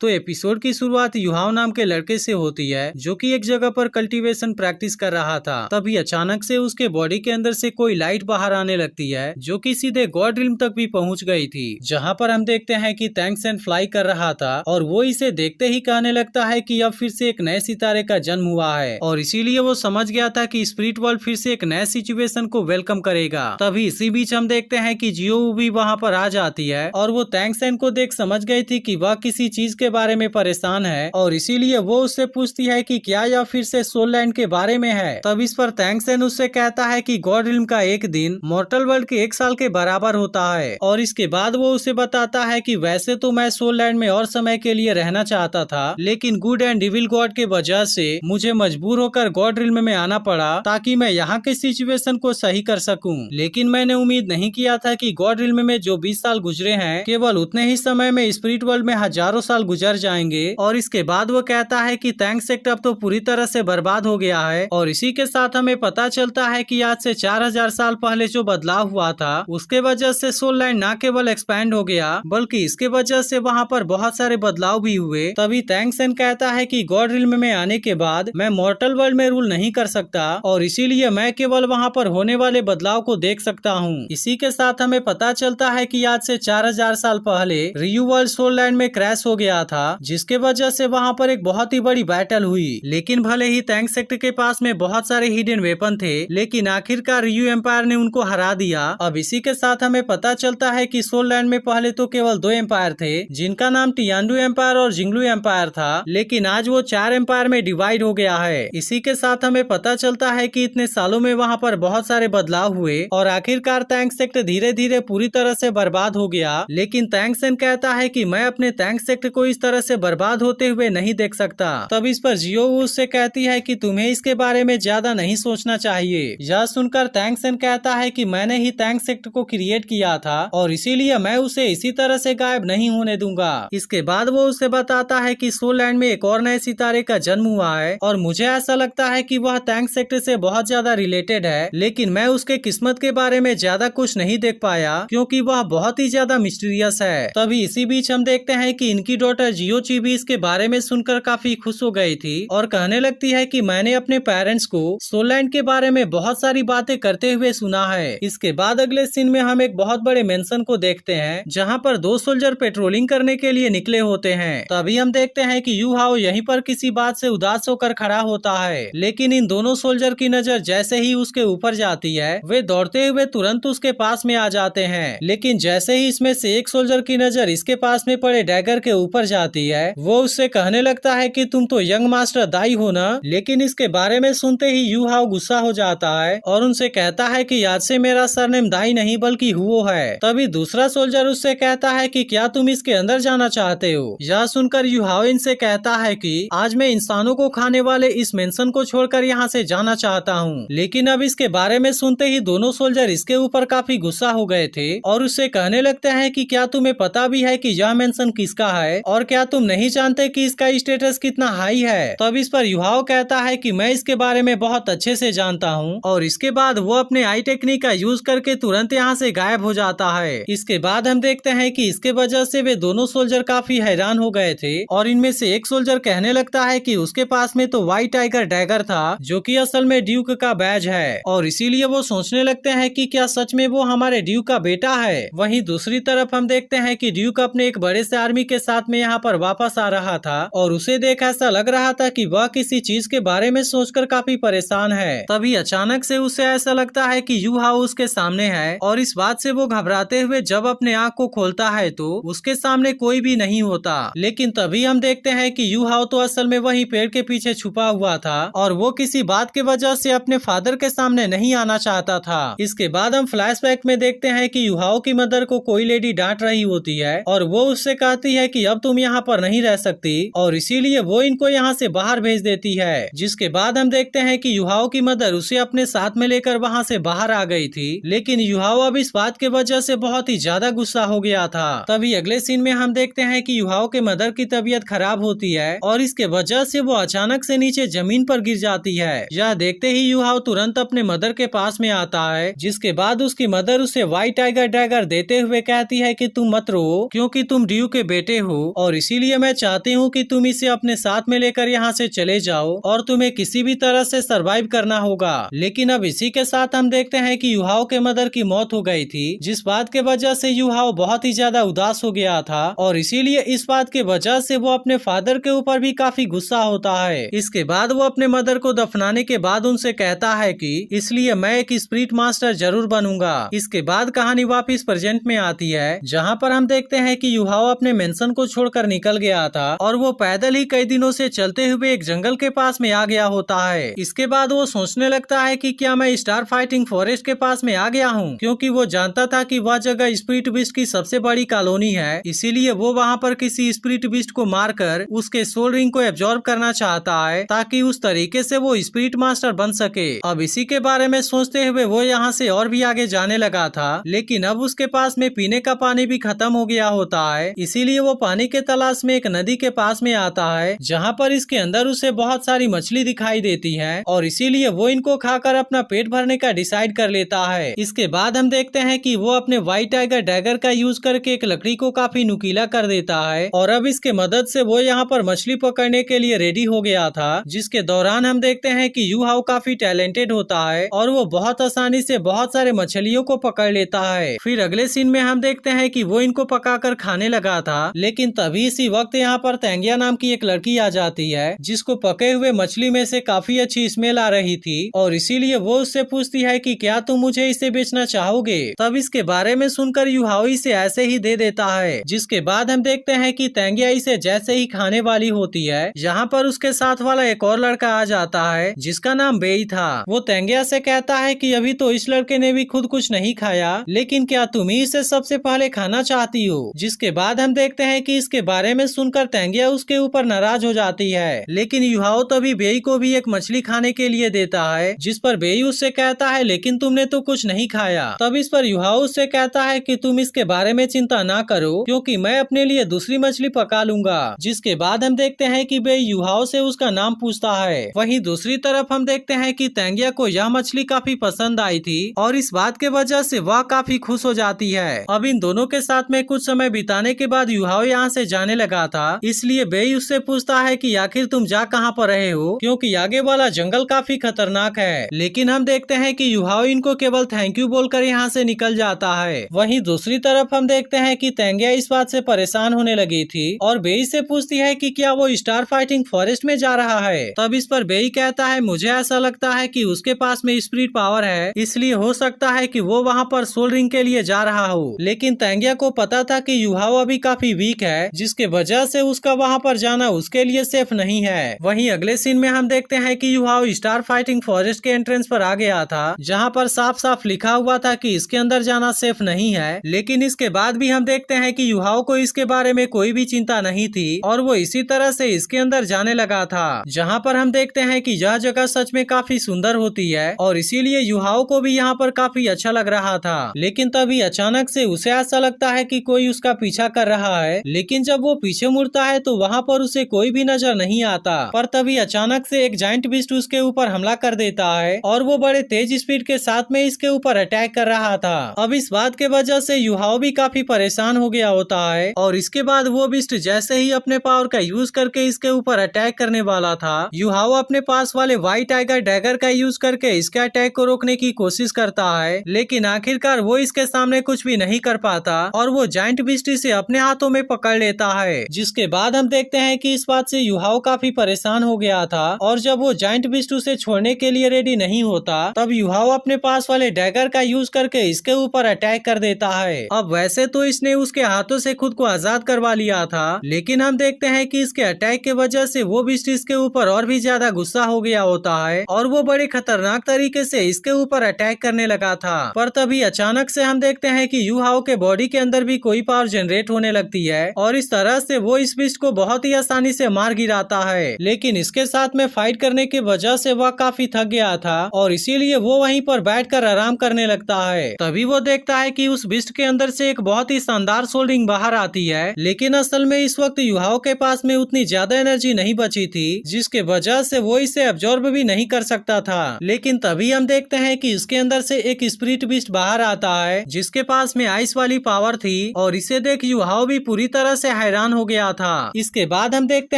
तो एपिसोड की शुरुआत युहाओ नाम के लड़के से होती है जो कि एक जगह पर कल्टीवेशन प्रैक्टिस कर रहा था। तभी अचानक से उसके बॉडी के अंदर से कोई लाइट बाहर आने लगती है जो कि सीधे गॉड रिल्म तक भी पहुंच गई थी, जहां पर हम देखते हैं कि थैंक्सन फ्लाई कर रहा था और वो इसे देखते ही कहने लगता है कि अब फिर से एक नए सितारे का जन्म हुआ है और इसीलिए वो समझ गया था कि स्पिरिट वर्ल्ड फिर से एक नए सिचुएशन को वेलकम करेगा। तभी इसी बीच हम देखते हैं कि जियो भी वहाँ पर आ जाती है और वो थैंक्सन को देख समझ गई थी कि वह किसी चीज के बारे में परेशान है और इसीलिए वो उससे पूछती है कि क्या यह फिर से सोल लैंड के बारे में है। तब इस पर थैंक्सन उससे कहता है कि गॉड रिल्म का एक दिन मॉर्टल वर्ल्ड के 1 साल के बराबर होता है और इसके बाद वो उसे बताता है कि वैसे तो मैं सोल लैंड में और समय के लिए रहना चाहता था, लेकिन गुड एंड डिविल गॉड के वजह से मुझे मजबूर होकर गॉड रिल्म में आना पड़ा ताकि मैं यहाँ के सिचुएशन को सही कर सकूं। लेकिन मैंने उम्मीद नहीं किया था कि गॉड रिल्म में जो 20 साल गुजरे हैं केवल उतने ही समय में स्पिरिट वर्ल्ड में हजारों साल गुजर जाएंगे। और इसके बाद वो कहता है कि थैंक्स सेक्ट अब तो पूरी तरह से बर्बाद हो गया है और इसी के साथ हमें पता चलता है कि आज से 4000 साल पहले जो बदलाव हुआ था उसके वजह से सोल लैंड न केवल एक्सपैंड हो गया बल्कि इसके वजह से वहाँ पर बहुत सारे बदलाव भी हुए। तभी थैंक्सन कहता है कि गॉड रिल्म में आने के बाद मैं मॉर्टल वर्ल्ड में रूल नहीं कर सकता और इसीलिए मैं केवल वहाँ पर होने वाले बदलाव को देख सकता हूँ। इसी के साथ हमें पता चलता है कि आज से 4000 साल पहले रियू वर्ल्ड सोल लैंड में क्रैश हो गया था, जिसके वजह से वहाँ पर एक बहुत ही बड़ी बैटल हुई। लेकिन भले ही थैंक्स सेक्ट के पास में बहुत सारे हिडन वेपन थे, लेकिन आखिरकार रियू एम्पायर ने उनको हरा दिया। अब इसी के साथ हमें पता चलता है कि सोल लैंड में पहले तो केवल 2 एम्पायर थे जिनका नाम टियानडू एम्पायर और जिंगलू एम्पायर था, लेकिन आज वो 4 एम्पायर में डिवाइड हो गया है। इसी के साथ हमें पता चलता है कि इतने सालों में वहाँ पर बहुत सारे बदलाव हुए और आखिरकार थैंक्स सेक्ट धीरे धीरे पूरी तरह से बर्बाद हो गया। लेकिन थैंक्सन कहता है कि मैं अपने थैंक्स सेक्ट को इस तरह से बर्बाद होते हुए नहीं देख सकता। तब इस पर जियो उससे कहती है कि तुम्हें इसके बारे में ज्यादा नहीं सोचना चाहिए। यह सुनकर थैंक्सन कहता है कि मैंने ही थैंक्स सेक्ट को क्रिएट किया था और इसीलिए मैं उसे इसी तरह से गायब नहीं होने दूंगा। इसके बाद वो उसे बताता है कि सोल लैंड में एक और नए सितारे का जन्म हुआ है और मुझे ऐसा लगता है कि वह थैंक्स सेक्ट से बहुत ज्यादा रिलेटेड है, लेकिन मैं उसके किस्मत के बारे में ज्यादा कुछ नहीं देख पाया क्योंकि वह बहुत ही ज्यादा मिस्टीरियस है। तभी इसी बीच हम देखते हैं कि इनकी डॉटर जियोची भी इसके बारे में सुनकर काफी खुश हो गई थी और कहने लगती है कि मैंने अपने पेरेंट्स को सोल लैंड के बारे में बहुत सारी बातें करते हुए सुना है। इसके बाद अगले सीन में हम एक बहुत बड़े मेंशन को देखते हैं जहां पर 2 सोल्जर पेट्रोलिंग करने के लिए निकले होते हैं। तभी हम देखते हैं कि यू हाओ यहीं पर किसी बात से उदास होकर खड़ा होता है, लेकिन इन दोनों सोल्जर की नजर जैसे ही उसके ऊपर जाती है वे दौड़ते हुए तुरंत उसके पास में आ जाते हैं। लेकिन जैसे ही इसमें से एक सोल्जर की नजर इसके पास में पड़े डैगर के ऊपर जाती है वो उससे कहने लगता है कि तुम तो यंग मास्टर दाई हो ना। लेकिन इसके बारे में सुनते ही यू हाओ गुस्सा हो जाता है और उनसे कहता है कि आज से मेरा सरनेम दाई नहीं बल्कि हुओ है। तभी दूसरा सोल्जर उससे कहता है कि क्या तुम इसके अंदर जाना चाहते हो। यह सुनकर यू हाओ इनसे कहता है कि आज मैं इंसानों को खाने वाले इस मेंशन को छोड़कर यहाँ से जाना चाहता हूँ। लेकिन अब इसके बारे में सुनते ही दोनों सोल्जर इसके ऊपर काफी गुस्सा हो गए थे और उससे कहने लगते हैं कि क्या तुम्हें पता भी है कि यह मेंशन किसका है और क्या तुम नहीं जानते कि इसका स्टेटस कितना हाई है। तब इस पर युहाओ कहता है कि मैं इसके बारे में बहुत अच्छे से जानता हूँ और इसके बाद वो अपने आई टेक्निक का यूज करके तुरंत यहाँ से गायब हो जाता है। इसके बाद हम देखते हैं कि इसके वजह से वे दोनों सोल्जर काफी हैरान हो गए थे और इनमें से एक सोल्जर कहने लगता है कि उसके पास में तो व्हाइट टाइगर डैगर था जो कि असल में ड्यूक का बैज है और इसीलिए वो सोचने लगते हैं कि क्या सच में वो हमारे ड्यूक का बेटा है। वहीं दूसरी तरफ हम देखते हैं कि ड्यूक अपने एक बड़े से आर्मी के साथ में यहाँ पर वापस आ रहा था और उसे देख ऐसा लग रहा था कि वह किसी चीज के बारे में सोचकर काफी परेशान है। तभी अचानक से उसे ऐसा लगता है कि यू हाओ उसके सामने है और इस बात से वो घबराते हुए जब अपने आँख को खोलता है तो उसके सामने कोई भी नहीं होता। लेकिन तभी हम देखते हैं कि यू हाओ तो असल में वही पेड़ के पीछे छुपा हुआ था और वो किसी बात की वजह से अपने फादर के सामने नहीं आना चाहता था। इसके बाद हम फ्लैशबैक में देखते हैं कि यू हाओ की मदर को कोई लेडी डांट रही होती है और वो उससे कहती है कि अब तुम यहाँ पर नहीं रह सकती और इसीलिए वो इनको यहाँ से बाहर भेज देती है। जिसके बाद हम देखते हैं कि युहाओ की मदर उसे अपने साथ में लेकर वहाँ से बाहर आ गई थी, लेकिन युहाओ अब इस बात के वजह से बहुत ही ज्यादा गुस्सा हो गया था। तभी अगले सीन में हम देखते हैं कि युहाओ के मदर की तबीयत खराब होती है और इसके वजह से वो अचानक से नीचे जमीन पर गिर जाती है। यह देखते ही युहाओ तुरंत अपने मदर के पास में आता है, जिसके बाद उसकी मदर उसे व्हाइट टाइगर डैगर देते हुए कहती है कि तुम मत रो क्योंकि तुम ड्यू के बेटे हो और इसीलिए मैं चाहती हूँ कि तुम इसे अपने साथ में लेकर यहाँ से चले जाओ और तुम्हें किसी भी तरह से सरवाइव करना होगा। लेकिन अब इसी के साथ हम देखते हैं कि युहाओ के मदर की मौत हो गई थी, जिस बात के वजह से युहाओ बहुत ही ज्यादा उदास हो गया था और इसीलिए इस बात के वजह से वो अपने फादर के ऊपर भी काफी गुस्सा होता है। इसके बाद वो अपने मदर को दफनाने के बाद उनसे कहता है कि इसलिए मैं एक स्पिरिट मास्टर जरूर बनूंगा। इसके बाद कहानी वापिस प्रेजेंट में आती है, जहाँ पर हम देखते हैं कि युहाओ अपने मेंशन को छोड़कर निकल गया था और वो पैदल ही कई दिनों से चलते हुए एक जंगल के पास में आ गया होता है। इसके बाद वो सोचने लगता है कि क्या मैं स्टार फाइटिंग फॉरेस्ट के पास में आ गया हूँ, क्योंकि वो जानता था कि वह जगह स्पिरिट बीस्ट की सबसे बड़ी कॉलोनी है। इसीलिए वो वहाँ पर किसी स्पिरिट बीस्ट को मारकर उसके सोल रिंग को एब्जॉर्ब करना चाहता है, ताकि उस तरीके से वो स्पिरिट मास्टर बन सके। अब इसी के बारे में सोचते हुए वो यहाँ से और भी आगे जाने लगा था, लेकिन अब उसके पास में पीने का पानी भी खत्म हो गया होता है। इसीलिए वो पानी के तलाश में एक नदी के पास में आता है, जहाँ पर इसके अंदर उसे बहुत सारी मछली दिखाई देती है और इसीलिए वो इनको खाकर अपना पेट भरने का डिसाइड कर लेता है। इसके बाद हम देखते हैं कि वो अपने व्हाइट टाइगर डैगर का यूज करके एक लकड़ी को काफी नुकीला कर देता है और अब इसके मदद से वो यहाँ पर मछली पकड़ने के लिए रेडी हो गया था। जिसके दौरान हम देखते हैं कि युहाओ काफी टैलेंटेड होता है और वो बहुत आसानी से बहुत सारे मछलियों को पकड़ लेता है। फिर अगले सीन में हम देखते हैं कि वो इनको पकाकर खाने लगा था, लेकिन तभी इसी वक्त यहाँ पर तेंगिया नाम की एक लड़की आ जाती है, जिसको पके हुए मछली में से काफी अच्छी स्मेल आ रही थी और इसीलिए वो उससे पूछती है कि क्या तुम मुझे इसे बेचना चाहोगे। तब इसके बारे में सुनकर युहाओ इसे ऐसे ही दे देता है। जिसके बाद हम देखते हैं कि तेंगिया इसे जैसे ही खाने वाली होती है, यहाँ पर उसके साथ वाला एक और लड़का आ जाता है जिसका नाम बेई था। वो तेंगिया से कहता है कि अभी तो इस लड़के ने भी खुद कुछ नहीं खाया, लेकिन क्या तुम ही इसे सबसे पहले खाना चाहती हो। जिसके बाद हम देखते हैं कि इसके बारे में सुनकर तेंगिया उसके ऊपर नाराज हो जाती है, लेकिन युहाओ तभी बेई को भी एक मछली खाने के लिए देता है, जिस पर बेई उससे कहता है लेकिन तुमने तो कुछ नहीं खाया। तब इस पर युहाओ उससे कहता है कि तुम इसके बारे में चिंता ना करो, क्योंकि मैं अपने लिए दूसरी मछली पका लूंगा। जिसके बाद हम देखते हैं कि बेई युहाओ से उसका नाम पूछता है। वहीं दूसरी तरफ हम देखते हैं कि तेंगिया को यह मछली काफी पसंद आई थी और इस बात के वजह से वह काफी खुश हो जाती है। अब इन दोनों के साथ में कुछ समय बिताने के बाद युहाओ यहाँ से जाने लगा था, इसलिए बेई उससे पूछता है कि आखिर तुम जा कहाँ पर रहे हो, क्योंकि आगे वाला जंगल काफी खतरनाक है। लेकिन हम देखते हैं कि युहाओ इनको केवल थैंक यू बोलकर यहाँ से निकल जाता है। वहीं दूसरी तरफ हम देखते हैं कि तेंगिया इस बात से परेशान होने लगी थी और बेई से पूछती है कि क्या वो स्टार फाइटिंग फॉरेस्ट में जा रहा है। तब इस पर बेई कहता है मुझे ऐसा लगता है कि उसके पास में स्पिरिट पावर है, इसलिए हो सकता है कि वो वहाँ पर सोल रिंग के लिए जा रहा हो। लेकिन तेंगिया को पता था कि युहाओ अभी काफी वीक है, जिसके वजह से उसका वहाँ पर जाना उसके लिए सेफ नहीं है। वहीं अगले सीन में हम देखते हैं कि युहाओ स्टार फाइटिंग फॉरेस्ट के एंट्रेंस पर आ गया था, जहाँ पर साफ साफ लिखा हुआ था कि इसके अंदर जाना सेफ नहीं है। लेकिन इसके बाद भी हम देखते हैं कि युहाओ को इसके बारे में कोई भी चिंता नहीं थी और वो इसी तरह से इसके अंदर जाने लगा था, जहाँ पर हम देखते हैं कि यह जगह सच में काफी सुंदर होती है और इसीलिए युहाओ को भी यहाँ पर काफी अच्छा लग रहा था। लेकिन तभी अचानक से उसे ऐसा लगता है कि कोई उसका पीछा कर रहा है, लेकिन जब वो पीछे मुड़ता है तो वहाँ पर उसे कोई भी नजर नहीं आता। पर तभी अचानक से एक जायंट बीस्ट उसके ऊपर हमला कर देता है और वो बड़े तेज स्पीड के साथ में इसके ऊपर अटैक कर रहा था। अब इस बात के वजह से युहाओ भी काफी परेशान हो गया होता है और इसके बाद वो बीस्ट जैसे ही अपने पावर का यूज करके इसके ऊपर अटैक करने वाला था, युहाओ अपने पास वाले व्हाइट टाइगर डैगर का यूज करके इसके अटैक को रोकने की कोशिश करता है, लेकिन आखिरकार वो इसके सामने कुछ भी नहीं कर पाता और वो जायंट बीस्ट इसे अपने हाथों में पकड़ लेता है। जिसके बाद हम देखते हैं कि इस बात से युहाओ काफी परेशान हो गया था और जब वो जायंट बीस्ट उसे छोड़ने के लिए रेडी नहीं होता, तब युहाओ अपने पास वाले डैगर का यूज करके इसके ऊपर अटैक कर देता है। अब वैसे तो इसने उसके हाथों से खुद को आजाद करवा लिया था, लेकिन हम देखते हैं कि इसके अटैक के वजह से वो बीस्ट इसके ऊपर और भी ज्यादा गुस्सा हो गया होता है और वो बड़े खतरनाक तरीके से इसके ऊपर अटैक करने लगा था। पर तभी अचानक से हम देखते हैं कि युहाओ के बॉडी के अंदर भी कोई पावर जनरेट होने लगती है और इस तरह से वो इस बीस्ट को बहुत ही आसानी से मार गिराता है। लेकिन इसके साथ में फाइट करने की वजह से वह काफी थक गया था और इसीलिए वो वहीं पर बैठकर आराम करने लगता है। तभी वो देखता है कि उस बीस्ट के अंदर से एक बहुत ही शानदार सोल रिंग बाहर आती है, लेकिन असल में इस वक्त युहाओ के पास में उतनी ज्यादा एनर्जी नहीं बची थी, जिसके वजह से वो इसे अब्जॉर्ब भी नहीं कर सकता था। लेकिन तभी हम देखते हैं कि इसके अंदर से एक स्पिरिट बीस्ट बाहर आता है, जिसके पास में आइस वाली पावर थी और इसे देख युहाओ भी पूरी तरह से हैरान हो गया था। इसके बाद हम देखते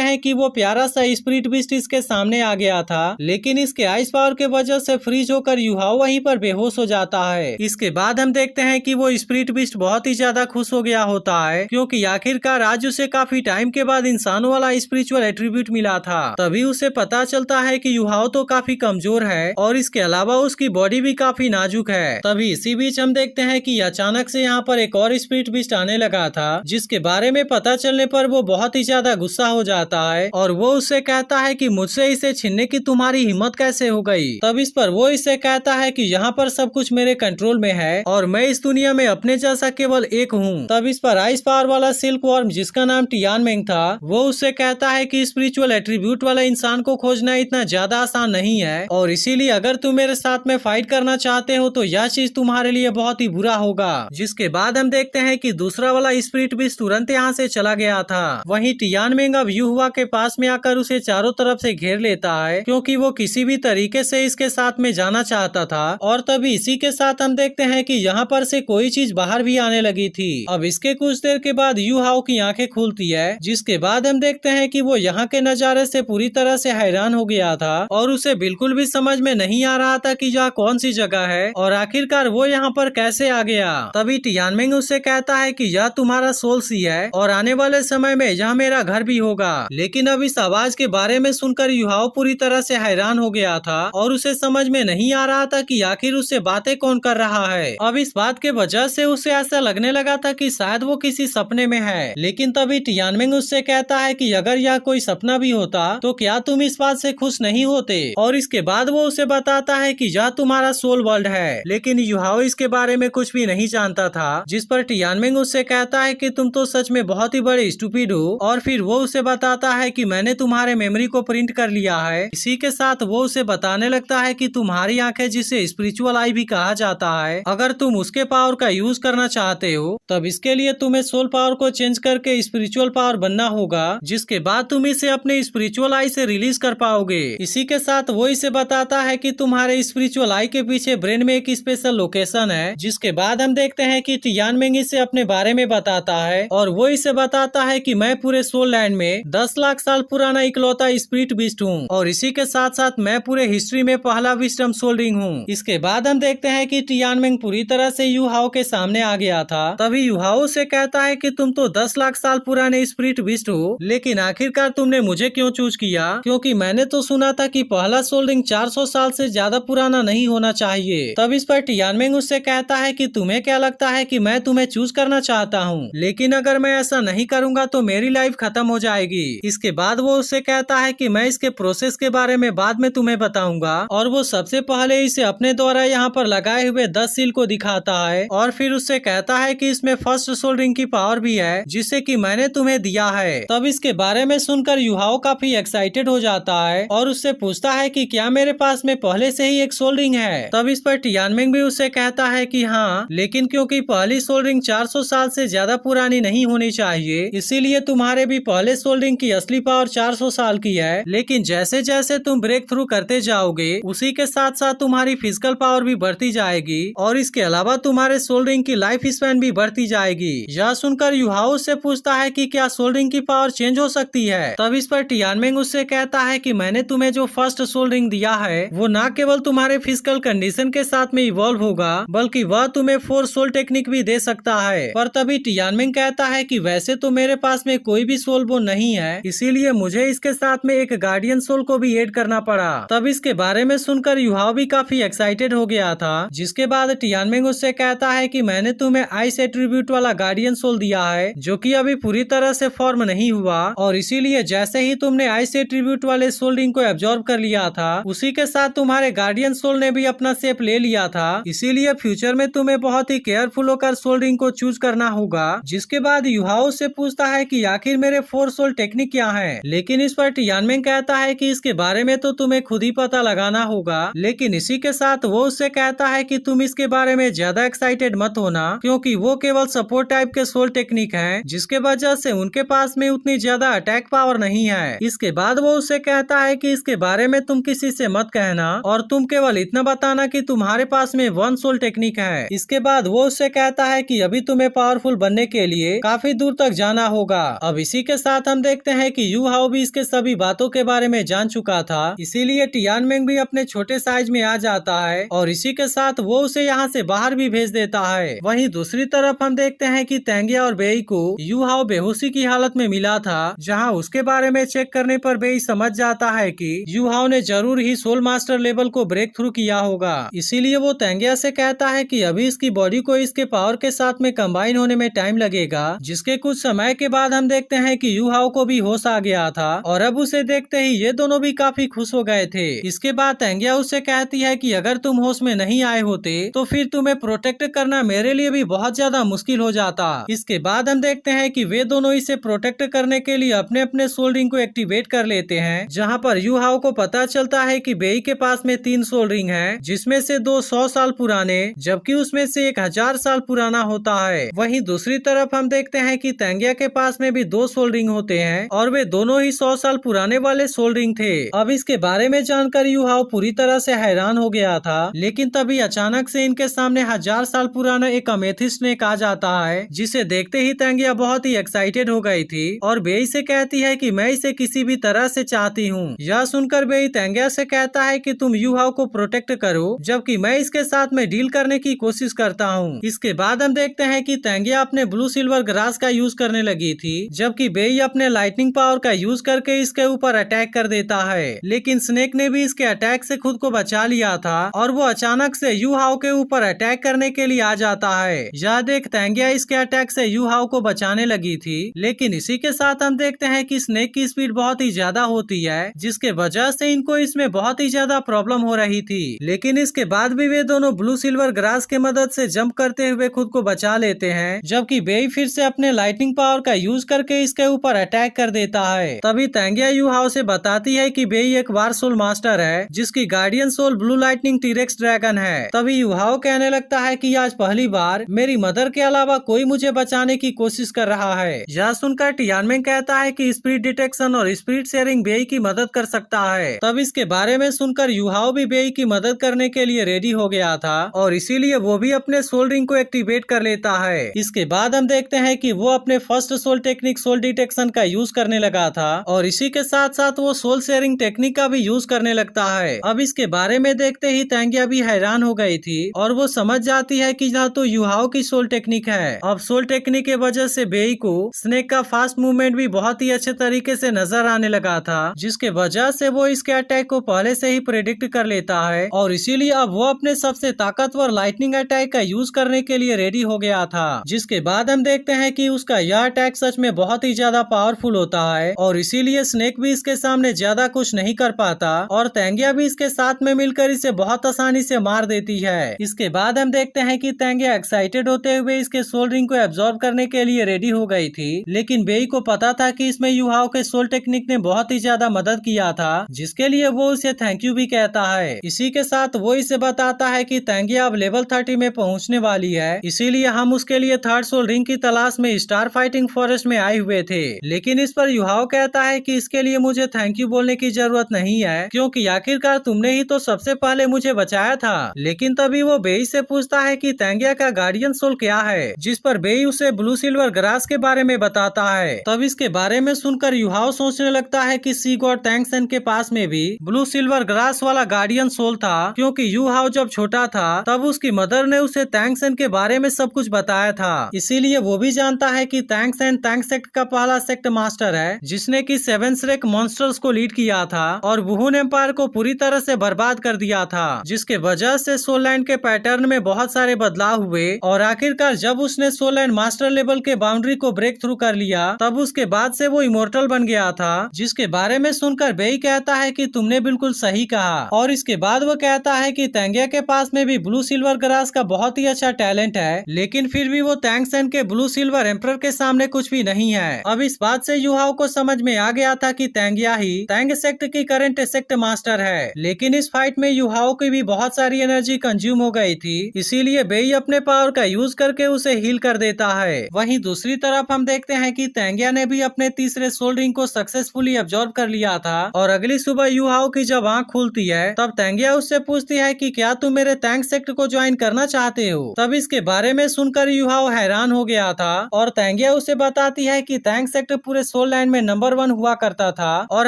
हैं कि वो प्यारा सा स्पिरिट बीस्ट इसके सामने आ गया था, लेकिन इसके आइस पावर के वजह से फ्रीज होकर युहाओ वहीं पर बेहोश हो जाता है। इसके बाद हम देखते हैं कि वो स्पिरिट बीस्ट बहुत ही ज्यादा खुश हो गया होता है, क्योंकि आखिरकार आज उसे काफी टाइम के बाद इंसानों वाला स्पिरिचुअल एट्रीब्यूट मिला था। तभी उसे पता चलता है कि युहाओ तो काफी कमजोर है और इसके अलावा उसकी बॉडी भी काफी नाजुक है। तभी इसी बीच हम देखते हैं कि अचानक से यहाँ पर एक और स्पिरिट बीस्ट आने लगा था, जिसके बारे में पता चलने पर वो बहुत ही ज्यादा गुस्सा हो जाता है और वो उससे कहता है कि मुझसे इसे छीनने की तुम्हारी हिम्मत कैसे हो गई। तब इस पर वो इससे कहता है कि यहाँ पर सब कुछ मेरे कंट्रोल में है और मैं इस दुनिया में अपने जैसा केवल एक हूँ। तब इस पर आइस पावर वाला सिल्क वर्म, जिसका नाम टियान मेंग था, वो उससे कहता है कि स्पिरिचुअल एट्रीब्यूट वाला इंसान को खोजना इतना ज्यादा आसान नहीं है और इसीलिए अगर तुम मेरे साथ में फाइट करना चाहते हो तो यह चीज तुम्हारे लिए बहुत ही बुरा होगा। जिसके बाद हम देखते हैं कि दूसरा वाला स्पिरिट भी तुरंत यहाँ से चला गया था। वहीं टियान मेंग अब युहुआ के पास में आकर उसे चारों तरफ से घेर लेता है, क्योंकि वो किसी भी तरीके से इसके साथ में जाना चाहता था। और तभी इसी के साथ हम देखते हैं कि यहाँ पर से कोई चीज बाहर भी आने लगी थी। अब इसके कुछ देर के बाद युहाओ की आंखें खुलती है, जिसके बाद हम देखते हैं कि वो यहाँ के नजारे से पूरी तरह से हैरान हो गया था और उसे बिल्कुल भी समझ में नहीं आ रहा था कि यह कौन सी जगह है और आखिरकार वो यहाँ पर कैसे आ गया। तभी टियानमेंग उससे कहता है कि यह तुम्हारा सोल सी है और आने वाले समय में यह मेरा घर भी होगा। लेकिन अब इस आवाज के बारे में सुनकर युहाओ पूरी तरह से हैरान हो गया था और उसे समझ में नहीं आ रहा था कि आखिर उससे बातें कौन कर रहा है। अब इस बात के वजह से उसे ऐसा लगने लगा था कि शायद वो किसी सपने में है। लेकिन तभी टियानमेंग उससे कहता है कि अगर यह कोई सपना भी होता तो क्या तुम इस बात से खुश नहीं होते। और इसके बाद वो उसे बताता है कि यह तुम्हारा सोल वर्ल्ड है। लेकिन युहाओ इसके बारे में कुछ भी नहीं जानता था, जिस पर टियानमेंग उससे कहता है कि तुम तो सच में बहुत ही बड़े स्टूपिड हो। और फिर वो उसे बताता है कि मैंने तुम्हारे मेमोरी को प्रिंट कर लिया है। इसी के साथ वो उसे बताने लगता है कि तुम्हारी आंखें, जिसे स्पिरिचुअल आई भी कहा जाता है, अगर तुम उसके पावर का यूज करना चाहते हो तब इसके लिए तुम्हें सोल पावर को चेंज करके स्पिरिचुअल पावर बनना होगा, जिसके बाद तुम इसे अपने स्पिरिचुअल आई से रिलीज कर पाओगे। इसी के साथ वो इसे बताता है कि तुम्हारे स्पिरिचुअल आई के पीछे ब्रेन में एक स्पेशल लोकेशन है। जिसके बाद हम देखते हैं कि टियानमेंग इसे अपने बारे में बताता है और वो इसे बताता है कि मैं पूरे सोल लैंड में 10 लाख साल पुराना इकलौता स्पिरिट बीस्ट हूँ और इसी के साथ साथ मैं पूरे हिस्ट्री में पहला विजडम सोल रिंग हूँ। इसके बाद हम देखते हैं कि टियानमेंग पूरी तरह से युहाओ के सामने आ गया था। तभी युहाओ से कहता है कि तुम तो 10 लाख साल पुराने स्पिरिट बीस्ट हो, लेकिन आखिरकार तुमने मुझे क्यों चूज किया, क्योंकि मैंने तो सुना था कि पहला सोल रिंग 400 साल से ज्यादा पुराना नहीं होना चाहिए। तब इस पर टियानमेंग उससे कहता है कि तुम्हें क्या लगता है कि मैं तुम्हें चूज करना चाहता हूँ, लेकिन अगर मैं ऐसा नहीं करूँगा तो मेरी लाइफ खत्म हो जाएगी। इसके बाद वो उससे कहता है कि मैं इसके प्रोसेस के बारे में बाद में तुम्हें बताऊंगा और वो सबसे पहले इसे अपने द्वारा यहाँ पर लगाए हुए 10 सील को दिखाता है और फिर उससे कहता है कि इसमें फर्स्ट सोल रिंग की पावर भी है, जिसे कि मैंने तुम्हें दिया है। तब इसके बारे में सुनकर युहाओ काफी एक्साइटेड हो जाता है और उससे पूछता है कि क्या मेरे पास में पहले से ही एक सोल रिंग है। तब इस पर टियानमेंग भी उससे कहता है कि हाँ, लेकिन क्योंकि पहली सोल रिंग 400 साल से ज्यादा पुरानी नहीं होनी चाहिए, इसीलिए तुम्हारे भी पहले सोल रिंग की असली पावर 400 साल की है। लेकिन जैसे जैसे तुम ब्रेक थ्रू करते जाओगे उसी के साथ साथ तुम्हारी फिजिकल पावर भी बढ़ती जाएगी और इसके अलावा तुम्हारे सोल रिंग की लाइफ स्पैन भी बढ़ती जाएगी। यह सुनकर युहाओ से पूछता है कि क्या सोल रिंग की पावर चेंज हो सकती है। तब इस पर टियानमेंग उससे कहता है कि मैंने तुम्हें जो फर्स्ट सोल रिंग दिया है वो न केवल तुम्हारे फिजिकल कंडीशन के साथ में इवॉल्व होगा, बल्कि वह तुम्हें 4 सोल टेक्निक भी दे सकता है। पर तभी टियानमेंग कहता है कि वैसे तो मेरे पास में कोई भी सोल बोन नहीं है, इसीलिए मुझे इसके साथ में एक गार्डियन सोल को भी ऐड करना पड़ा। तब इसके बारे में सुनकर युहाओ भी काफी एक्साइटेड हो गया था। जिसके बाद टियानमेंग उससे कहता है कि मैंने तुम्हें आइस एट्रीब्यूट वाला गार्डियन सोल दिया है, जो कि अभी पूरी तरह से फॉर्म नहीं हुआ और इसीलिए जैसे ही तुमने आइस एट्रीब्यूट वाले सोल रिंग को एब्जॉर्ब कर लिया था उसी के साथ तुम्हारे गार्डियन सोल ने भी अपना शेप ले लिया था। इसीलिए फ्यूचर में तुम्हें बहुत ही केयरफुल होकर सोल रिंग को चूज करना होगा। जिसके बाद युहाओ से पूछता है कि आखिर मेरे 4 सोल टेक्निक क्या है, लेकिन इस पर टियानमेंग कहता है कि इसके बारे में तो तुम्हें खुद ही पता लगाना होगा। लेकिन इसी के साथ वो उससे कहता है कि तुम इसके बारे में ज्यादा एक्साइटेड मत होना, क्योंकि वो केवल सपोर्ट टाइप के सोल टेक्निक हैं, जिसके वजह से उनके पास में उतनी ज्यादा अटैक पावर नहीं है। इसके बाद वो उससे कहता है कि इसके बारे में तुम किसी से मत कहना और तुम केवल इतना बताना कि तुम्हारे पास में 1 सोल टेक्निक है। इसके बाद वो उससे कहता है कि अभी तुम्हें पावरफुल बनने के लिए काफी दूर तक तक जाना होगा। अब इसी के साथ हम देखते हैं कि यू हाओ भी इसके सभी बातों के बारे में जान चुका था, इसीलिए टियानमेंग भी अपने छोटे साइज में आ जाता है और इसी के साथ वो उसे यहाँ से बाहर भी भेज देता है। वहीं दूसरी तरफ हम देखते हैं कि तेंगिया और बेई को यू हाओ बेहोशी की हालत में मिला था, जहाँ उसके बारे में चेक करने पर बेई समझ जाता है कि यू हाओ ने जरूर ही सोल मास्टर लेवल को ब्रेक थ्रू किया होगा। इसीलिए वो तेंगिया से कहता है कि अभी इसकी बॉडी को इसके पावर के साथ में कंबाइन होने में टाइम लगेगा। जिसके कुछ समय के बाद हम देखते हैं कि यू हाओ को भी होश आ गया था और अब उसे देखते ही ये दोनों भी काफी खुश हो गए थे। इसके बाद तेंगिया उससे कहती है कि अगर तुम होश में नहीं आए होते तो फिर तुम्हें प्रोटेक्ट करना मेरे लिए भी बहुत ज्यादा मुश्किल हो जाता। इसके बाद हम देखते हैं कि वे दोनों इसे प्रोटेक्ट करने के लिए अपने अपने सोल रिंग को एक्टिवेट कर लेते हैं, जहाँ पर यू हाओ को पता चलता है कि बेई के पास में 3 सोल रिंग है, जिसमें से 2 100 साल पुराने जबकि उसमें से एक 1000 साल पुराना होता है। वहीं दूसरी तरफ हम देखते हैं कि तेंगिया के पास में भी 2 सोल रिंग होते हैं और वे दोनों ही 100 साल पुराने वाले सोल रिंग थे। अब इसके बारे में जानकर यू हाओ पूरी तरह से हैरान हो गया था, लेकिन तभी अचानक से इनके सामने 1000 साल पुराना एक अमेथिस्ट स्नेक आ जाता है, जिसे देखते ही तेंगिया बहुत ही एक्साइटेड हो गई थी और बेई से कहती है कि मैं इसे किसी भी तरह से चाहती हूँ। यह सुनकर बेई तेंगिया से कहता है कि तुम यू हाओ को प्रोटेक्ट करो जबकि मैं इसके साथ में डील करने की कोशिश करता हूँ। इसके बाद हम देखते हैं कि तेंगिया अपने ब्लू सिल्वर ग्रास का यूज करने लगी थी, जबकि बेई अपने लाइटनिंग पावर का यूज करके इसके ऊपर अटैक कर देता है, लेकिन स्नेक ने भी इसके अटैक से खुद को बचा लिया था और वो अचानक से यू हाओ के ऊपर अटैक करने के लिए आ जाता है। यह देख तेंगिया इसके अटैक से यू हाओ को बचाने लगी थी, लेकिन इसी के साथ हम देखते हैं कि स्नेक की स्पीड बहुत ही ज्यादा होती है, जिसके वजह से इनको इसमें बहुत ही ज्यादा प्रॉब्लम हो रही थी। लेकिन इसके बाद भी वे दोनों ब्लू सिल्वर ग्रास के मदद से जंप करते हुए खुद को बचा लेते हैं, जबकि बेई फिर से अपने लाइटनिंग पावर का यूज करके इसके ऊपर अटैक कर देता है। तभी तेंगिया यू हाओ से बताती है कि बेई एक वार सोल मास्टर है, जिसकी guardian soul blue lightning t rex dragon है। तभी यू हाओ कहने लगता है कि आज पहली बार मेरी मदर के अलावा कोई मुझे बचाने की कोशिश कर रहा है। यह सुनकर टियानमेंग कहता है कि स्पिरिट डिटेक्शन और स्पिरिट शेयरिंग बेई की मदद कर सकता है। तब इसके बारे में सुनकर यू हाओ भी बेई की मदद करने के लिए रेडी हो गया था और इसीलिए वो भी अपने सोल रिंग को एक्टिवेट कर लेता है। इसके बाद हम देखते हैं कि वो अपने first soul technique soul detection का यूज करने लगा था और इसी के साथ साथ वो सोल शेयरिंग टेक्निक का भी यूज करने लगता है। अब इसके बारे में देखते ही तेंगिया भी हैरान हो गई थी और वो समझ जाती है कि यह तो यू हाओ की सोल टेक्निक है। अब सोल टेक्निक के वजह से बेई को स्नेक का फास्ट मूवमेंट भी बहुत ही अच्छे तरीके से नजर आने लगा था, जिसके वजह से वो इसके अटैक को पहले से ही प्रेडिक्ट कर लेता है और इसीलिए अब वो अपने सबसे ताकतवर लाइटनिंग अटैक का यूज करने के लिए रेडी हो गया था। जिसके बाद हम देखते हैं कि उसका यह अटैक सच में बहुत ही ज्यादा पावरफुल होता है और इसीलिए स्नेक भी इसके सामने ज्यादा कुछ नहीं कर पाता और तेंगिया भी इसके साथ में मिलकर इसे बहुत आसानी से मार देती है। इसके बाद हम देखते हैं कि तेंगिया एक्साइटेड होते हुए इसके सोल रिंग को एब्जॉर्ब करने के लिए रेडी हो गई थी, लेकिन बेई को पता था कि इसमें यू हाओ के सोल टेक्निक ने बहुत ही ज्यादा मदद किया था, जिसके लिए वो उसे थैंक यू भी कहता है। इसी के साथ वो इसे बताता है कि तेंगिया अब लेवल 30 में पहुंचने वाली है, इसीलिए हम उसके लिए थर्ड सोल रिंग की तलाश में स्टार फाइटिंग फॉरेस्ट में आए हुए थे। लेकिन इस पर यू हाओ कहता है कि इसके लिए मुझे थैंक यू बोलने की जरूरत नहीं है, क्योंकि आखिरकार तुमने ही तो सबसे पहले मुझे बचाया था। लेकिन तभी वो बेई से पूछता है कि तेंगिया का गार्डियन सोल क्या है, जिस पर बेई उसे ब्लू सिल्वर ग्रास के बारे में बताता है। तब इसके बारे में सुनकर यू हाओ सोचने लगता है कि सी गॉड टैंक्सन के पास में भी ब्लू सिल्वर ग्रास वाला गार्डियन सोल था, क्योंकि यू हाओ जब छोटा था तब उसकी मदर ने उसे टैंक्सन के बारे में सब कुछ बताया था। इसीलिए वो भी जानता है कि टैंक्सन टैंक सेक्ट का पहला सेक्ट मास्टर है, जिसने की 7 श्रेक मॉन्स्टर्स को लीड किया था और वुहुन एम्पायर को पूरी तरह से बर्बाद कर दिया था, जिसके वजह से सोल लैंड के पैटर्न में बहुत सारे बदलाव हुए और आखिरकार जब उसने सोल लैंड मास्टर लेवल के बाउंड्री को ब्रेक थ्रू कर लिया तब उसके बाद से वो इमोर्टल बन गया था। जिसके बारे में सुनकर बेई कहता है कि तुमने बिल्कुल सही कहा और इसके बाद वो कहता है कि तेंगिया के पास में भी ब्लू सिल्वर ग्रास का बहुत ही अच्छा टैलेंट है, लेकिन फिर भी वो टैंक्सन के ब्लू सिल्वर एम्परर के सामने कुछ भी नहीं है। अब इस बात से यू हाओ को समझ में आ गया था कि तेंगिया ही टैंग सेक्ट की करंट सेक्ट मास्टर है, लेकिन इस फाइट में यू हाओ की भी बहुत सारी एनर्जी कंज्यूम हो गई थी, इसीलिए बेई अपने पावर का यूज करके उसे हील कर देता है। वहीं दूसरी तरफ हम देखते हैं कि तेंगिया ने भी अपने तीसरे सोल रिंग को सक्सेसफुली अब्सॉर्ब कर लिया था और अगली सुबह यू हाओ की जब आंख खुलती है तब तेंगिया उससे पूछती है कि क्या तुम मेरे टैंक सेक्ट को ज्वाइन करना चाहते हो। तब इसके बारे में सुनकर यू हाओ हैरान हो गया था और तेंगिया तेंगिया उसे बताती है कि तैंग सेक्टर पूरे सोल लैंड में नंबर 1 हुआ करता था और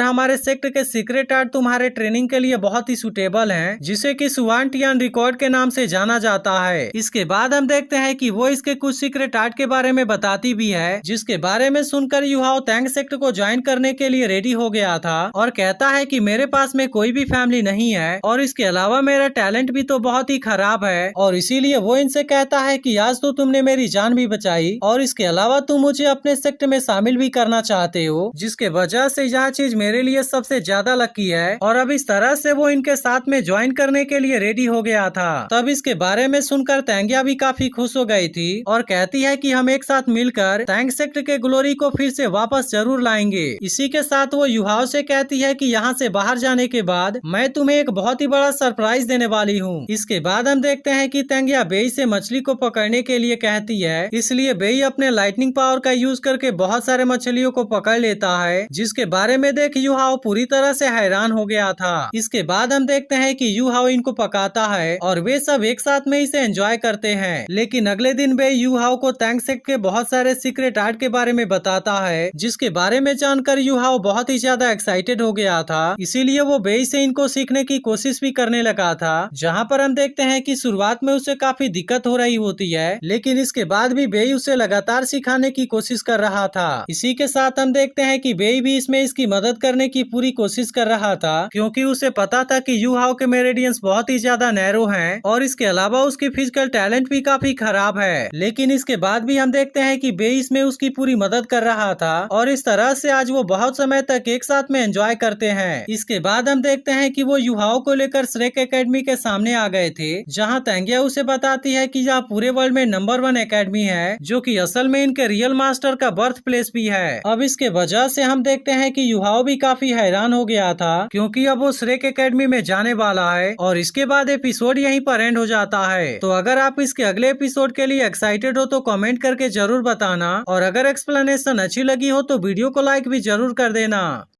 हमारे सेक्टर के सीक्रेट आर्ट तुम्हारे ट्रेनिंग के लिए बहुत ही सुटेबल है, जिसे कि सुवानटियान रिकॉर्ड के नाम से जाना जाता है। इसके बाद हम देखते हैं कि वो इसके कुछ सीक्रेट आर्ट के बारे में बताती भी है, जिसके बारे में सुनकर युहाओ तैंग सेक्टर को ज्वाइन करने के लिए रेडी हो गया था और कहता है कि मेरे पास में कोई भी फैमिली नहीं है और इसके अलावा मेरा टैलेंट भी तो बहुत ही खराब है और इसीलिए वो इनसे कहता है कि आज तो तुमने मेरी जान भी बचाई और इसके अलावा तुम मुझे अपने सेक्टर में शामिल भी करना चाहते हो, जिसके वजह से यह चीज मेरे लिए सबसे ज्यादा लकी है। और अब इस तरह से वो इनके साथ में ज्वाइन करने के लिए रेडी हो गया था। तब इसके बारे में सुनकर तेंगिया भी काफी खुश हो गई थी और कहती है कि हम एक साथ मिलकर तैंग सेक्टर के ग्लोरी को फिर से वापस जरूर लाएंगे। इसी के साथ वो युहाओ से कहती है कि यहाँ से बाहर जाने के बाद मैं तुम्हें एक बहुत ही बड़ा सरप्राइज देने वाली हूँ। इसके बाद हम देखते हैं कि तेंगिया बेई से मछली को पकड़ने के लिए कहती है, इसलिए बेई अपने लाइटनिंग पावर का यूज करके बहुत सारे मछलियों को पकड़ लेता है, जिसके बारे में देख युहाओ पूरी तरह से हैरान हो गया था। इसके बाद हम देखते हैं कि युहाओ इनको पकाता है और वे सब एक साथ में इसे एंजॉय करते हैं। लेकिन अगले दिन बेई युहाओ को तैंग सेक्टर के बहुत सारे सीक्रेट आर्ट के बारे में बताता है, जिसके बारे में जानकर युहाओ बहुत ही ज्यादा एक्साइटेड हो गया था। इसीलिए वो बेई से इनको सीखने की कोशिश भी करने लगा था, जहाँ पर हम देखते हैं कि शुरुआत में उसे काफी दिक्कत हो रही होती है, लेकिन इसके बाद भी बेई उसे लगातार सिखाने की कोशिश कर रहा था। इसी के साथ हम देखते हैं कि बेई भी इसमें इसकी मदद करने की पूरी कोशिश कर रहा था, क्योंकि उसे पता था कि युहाओ के मेरिडियंस बहुत ही ज्यादा नैरो हैं और इसके अलावा उसकी फिजिकल टैलेंट भी काफी खराब है। लेकिन इसके बाद भी हम देखते हैं कि बेई इसमें उसकी पूरी मदद कर रहा था और इस तरह से आज वो बहुत समय तक एक साथ में एंजॉय करते हैं। इसके बाद हम देखते हैं कि वो युहाओ को लेकर श्रेक एकेडमी के सामने आ गए थे, जहाँ तेंगिया उसे बताती है कि यह पूरे वर्ल्ड में नंबर 1 एकेडमी है, जो कि असल में इनके रियल मास्टर का बर्थ प्लेस भी है। अब इसके वजह से हम देखते हैं कि युहाओ भी काफी हैरान हो गया था, क्योंकि अब वो श्रेक एकेडमी में जाने वाला है और इसके बाद एपिसोड यहीं पर एंड हो जाता है। तो अगर आप इसके अगले एपिसोड के लिए एक्साइटेड हो तो कमेंट करके जरूर बताना और अगर एक्सप्लेनेशन अच्छी लगी हो तो वीडियो को लाइक भी जरूर कर देना।